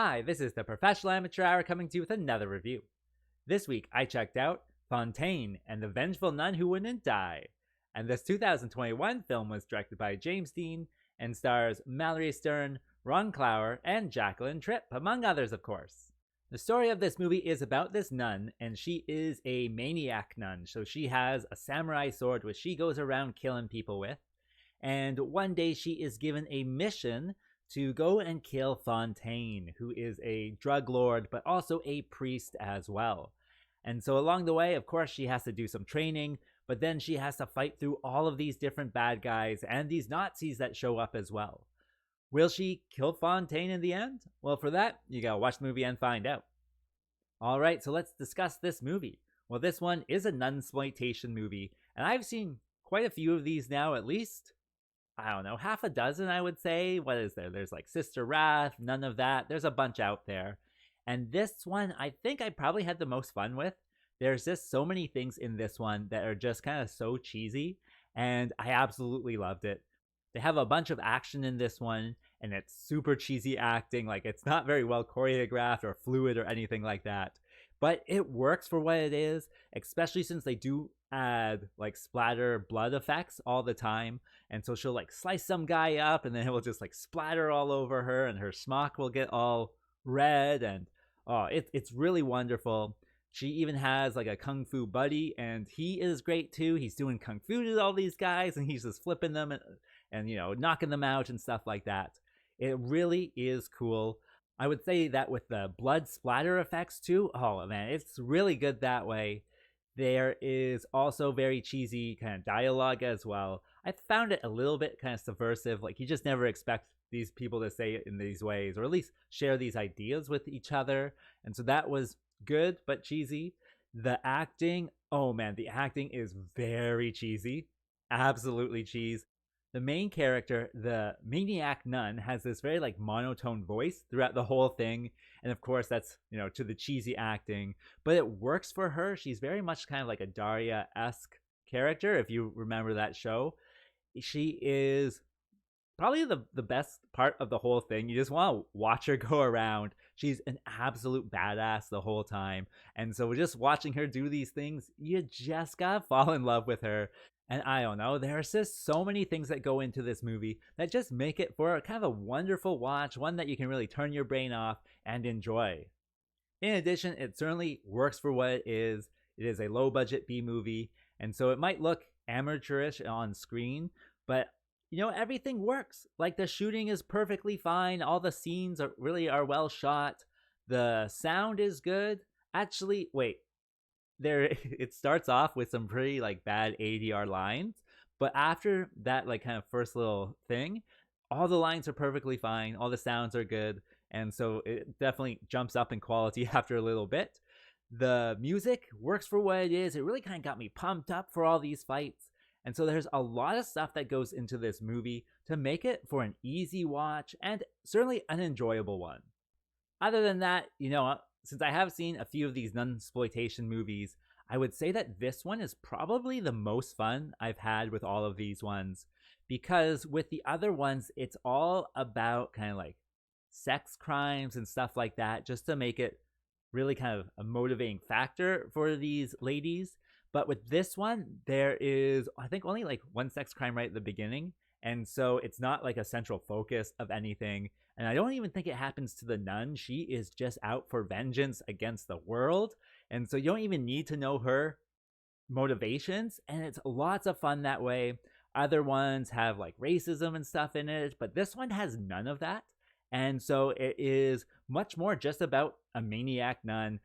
Hi, this is the Professional Amateur Hour coming to you with another review. This week I checked out Fontaine and the Vengeful Nun Who Wouldn't Die. And this 2021 film was directed by James Dean and stars Mallory Stern, Ron Clower, and Jacqueline Tripp, among others, of course. The story of this movie is about this nun, and she is a maniac nun. So she has a samurai sword which she goes around killing people with. And one day she is given a mission to go and kill Fontaine, who is a drug lord, but also a priest as well. And so along the way, of course, she has to do some training, but then she has to fight through all of these different bad guys and these Nazis that show up as well. Will she kill Fontaine in the end? Well, for that, you gotta watch the movie and find out. Alright, so let's discuss this movie. Well, this one is a Nunsploitation movie, and I've seen quite a few of these now, at least, I don't know, half a dozen, I would say. What is there? There's like Sister Wrath, None of That. There's a bunch out there. And this one, I think I probably had the most fun with. There's just so many things in this one that are just kind of so cheesy, and I absolutely loved it. They have a bunch of action in this one, and it's super cheesy acting. Like, it's not very well choreographed or fluid or anything like that. But it works for what it is, especially since they do add like splatter blood effects all the time. And so she'll like slice some guy up and then it will just like splatter all over her and her smock will get all red. And oh, it's really wonderful. She even has like a kung fu buddy, and he is great too. He's doing kung fu to all these guys and he's just flipping them and you know, knocking them out and stuff like that. It really is cool. I would say that with the blood splatter effects too, oh man, it's really good that way. There is also very cheesy kind of dialogue as well. I found it a little bit kind of subversive. Like, you just never expect these people to say it in these ways, or at least share these ideas with each other. And so that was good, but cheesy. The acting, oh man, the acting is very cheesy. Absolutely cheese. The main character, the Maniac Nun, has this very like monotone voice throughout the whole thing. And of course that's, you know, to the cheesy acting, but it works for her. She's very much kind of like a Daria-esque character, if you remember that show. She is probably the best part of the whole thing. You just want to watch her go around. She's an absolute badass the whole time. And so just watching her do these things, you just gotta fall in love with her. And I don't know, there's just so many things that go into this movie that just make it for kind of a wonderful watch, one that you can really turn your brain off and enjoy. In addition, it certainly works for what it is. It is a low budget B movie, and so it might look amateurish on screen, but you know, everything works. Like, the shooting is perfectly fine, all the scenes are well shot, the sound is good. Actually, wait, there it starts off with some pretty like bad ADR lines, but after that like kind of first little thing, all the lines are perfectly fine, all the sounds are good, and so it definitely jumps up in quality after a little bit. The music works for what it is. It really kind of got me pumped up for all these fights. And so there's a lot of stuff that goes into this movie to make it for an easy watch and certainly an enjoyable one. Other than that, you know, since I have seen a few of these Nunsploitation movies, I would say that this one is probably the most fun I've had with all of these ones, because with the other ones, it's all about kind of like sex crimes and stuff like that, just to make it really kind of a motivating factor for these ladies. But with this one, there is, I think, only like one sex crime right at the beginning. And so it's not like a central focus of anything. And I don't even think it happens to the nun. She is just out for vengeance against the world. And so you don't even need to know her motivations. And it's lots of fun that way. Other ones have like racism and stuff in it, but this one has none of that. And so it is much more just about a maniac nun.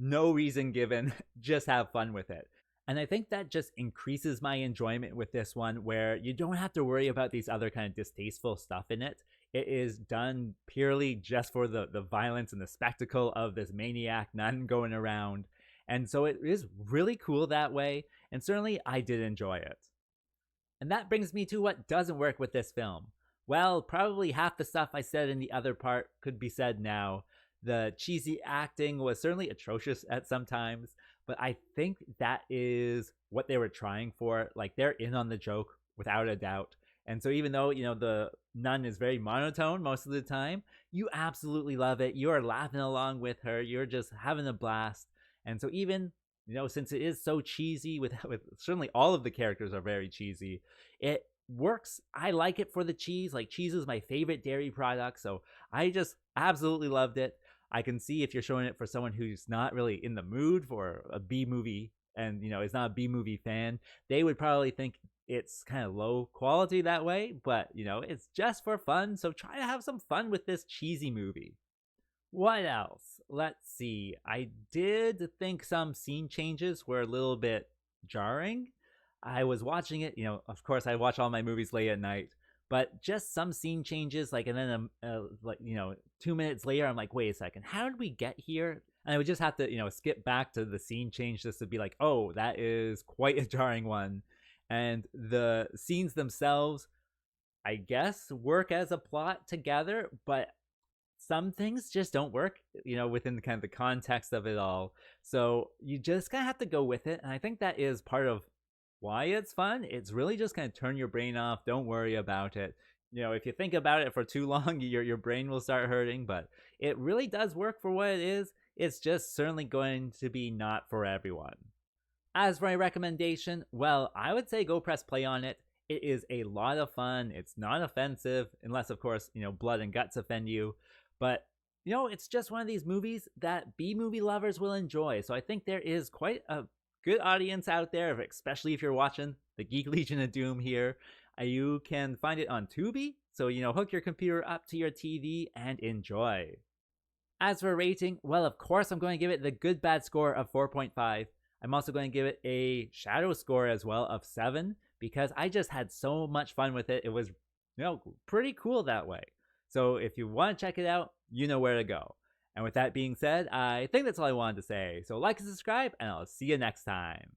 No reason given, just have fun with it. And I think that just increases my enjoyment with this one, where you don't have to worry about these other kind of distasteful stuff in it. It is done purely just for the violence and the spectacle of this maniac nun going around. And so it is really cool that way, and certainly I did enjoy it. And that brings me to what doesn't work with this film. Well, probably half the stuff I said in the other part could be said now. The cheesy acting was certainly atrocious at some times, but I think that is what they were trying for. Like, they're in on the joke without a doubt. And so even though, the nun is very monotone most of the time, you absolutely love it. You are laughing along with her. You're just having a blast. And so even, since it is so cheesy, with certainly all of the characters are very cheesy, it works. I like it for the cheese. Like, cheese is my favorite dairy product, so I just absolutely loved it. I can see if you're showing it for someone who's not really in the mood for a B movie and is not a B movie fan, they would probably think it's kind of low quality that way, but it's just for fun, so try to have some fun with this cheesy movie. What else? Let's see. I did think some scene changes were a little bit jarring. I was watching it, of course I watch all my movies late at night, but just some scene changes, like, and then 2 minutes later I'm like, wait a second, how did we get here? And I would just have to skip back to the scene change just to be like, oh, that is quite a jarring one. And the scenes themselves, I guess, work as a plot together, but some things just don't work, within the kind of the context of it all. So you just kind of have to go with it. And I think that is part of why it's fun. It's really just kind of turn your brain off. Don't worry about it. If you think about it for too long, your brain will start hurting, but it really does work for what it is. It's just certainly going to be not for everyone. As for my recommendation, well, I would say go press play on it. It is a lot of fun. It's not offensive, unless, of course, blood and guts offend you. But, it's just one of these movies that B-movie lovers will enjoy. So I think there is quite a good audience out there, especially if you're watching the Geek Legion of Doom here. You can find it on Tubi. So, hook your computer up to your TV and enjoy. As for rating, well, of course, I'm going to give it the good bad score of 4.5. I'm also going to give it a shadow score as well of 7, because I just had so much fun with it. It was, pretty cool that way. So if you want to check it out, you know where to go. And with that being said, I think that's all I wanted to say. So like and subscribe, and I'll see you next time.